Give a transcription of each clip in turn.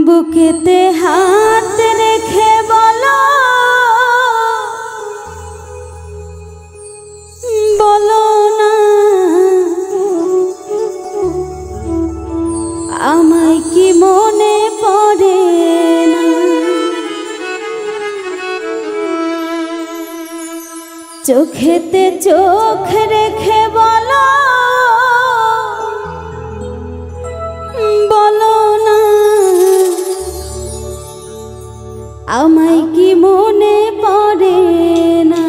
বুকেতে হাত রেখে বলো বলো না আমায় কি মনে পড়ে না। চোখেতে চোখ রেখে বলো বলো না আমায় কি মনে পড়ে না।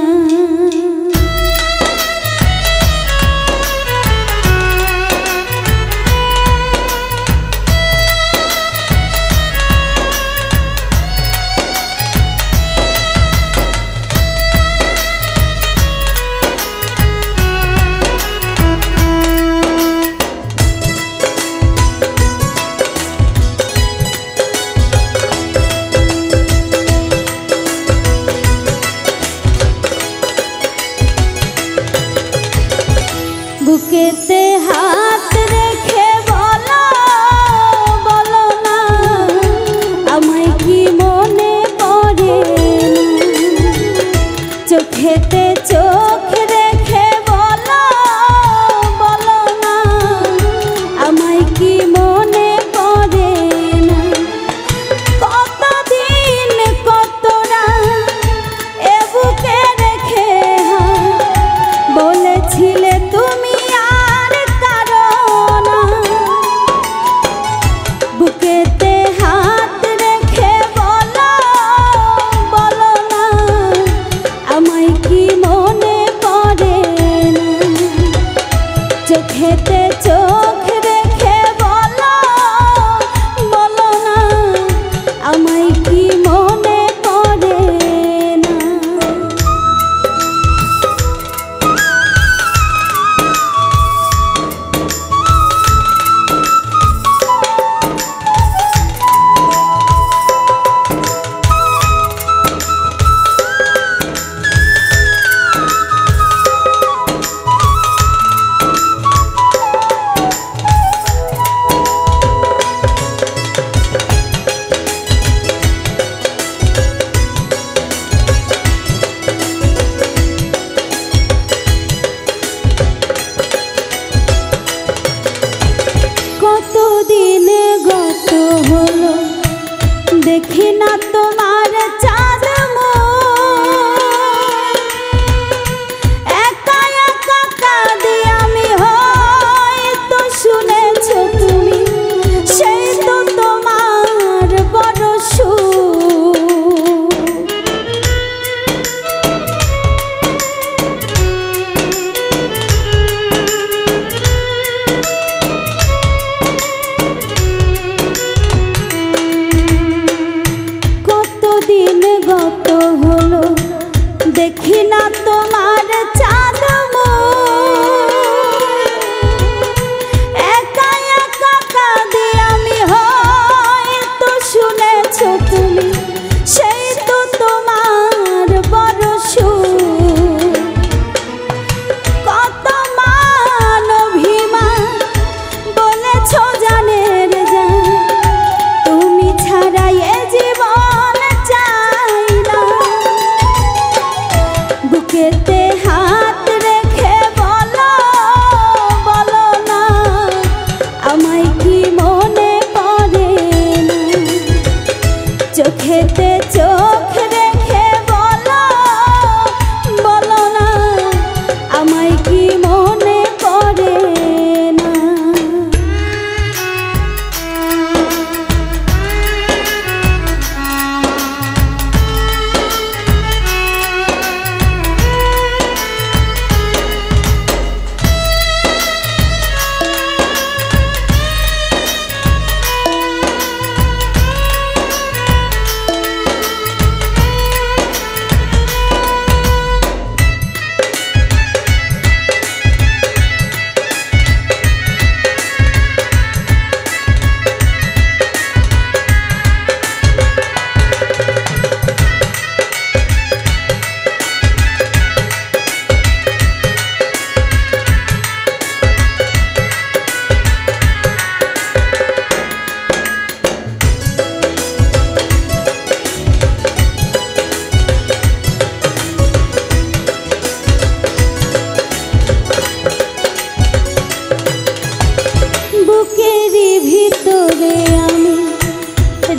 বুকেতে হাত রেখে বলো বলো না আমায় কি মনে পড়ে না। চোখেতে চোখ রেখে বলো বলো না আমায় কি মনে পড়ে না। কতদিন কত রাত এ বুকে রেখে বলেছিলে তুমি বুকেতে হাত রেখে বলো বলো না আমায় কি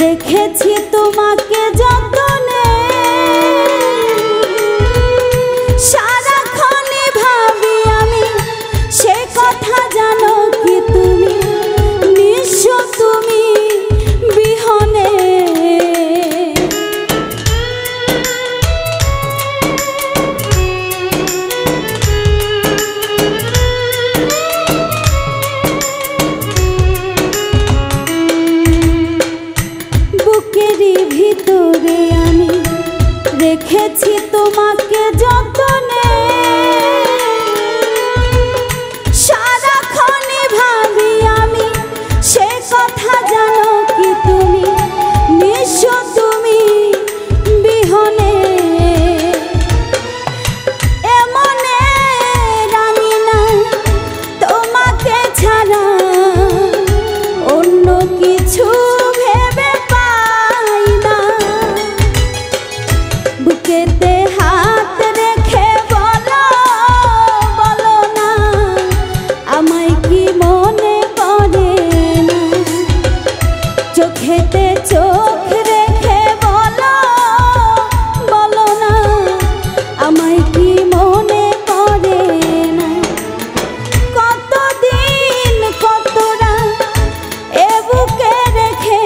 রেখেছি তোমাকে যতনে, সারাক্ষণই ভাবি আমি সে কথা জানো কি তুমি, নিঃস্ব তুমি বিহনে। বুকেরই ভিতরে আমি রেখেছি তোমাকে যতনে, সারাক্ষণই ভাবি আমি সে কথা জানো কি তুমি, নিঃস্ব তুমি বিহনে। এমনে আমি না তোমাকে ছাড়া অন্য কিছু ভেবে পাই না। বুকেতে হাত রেখে বলো, বলো না আমায় কি মনে পড়ে না। চোখেতে চোখ রেখে বলো, বলো না আমায় কি মনে পড়ে না। কতদিন কত রাত এ বুকে রেখে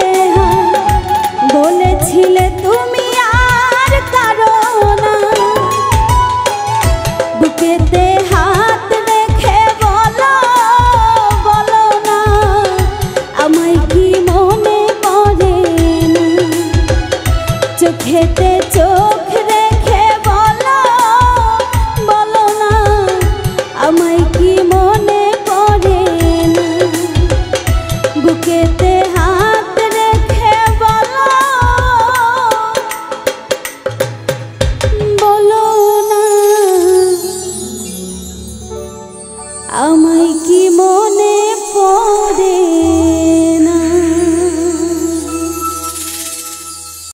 বলেছিলে তুমি আর কারো না। বুকেতে হাত রেখে বলো, বলো না আমায় কি মনে পড়ে না। চোখেতে চোখ রেখে বলো, বলো না আমায় কি মনে পড়ে না। বুকেতে হাত রেখে বলো, বলো না আমায় কি মনে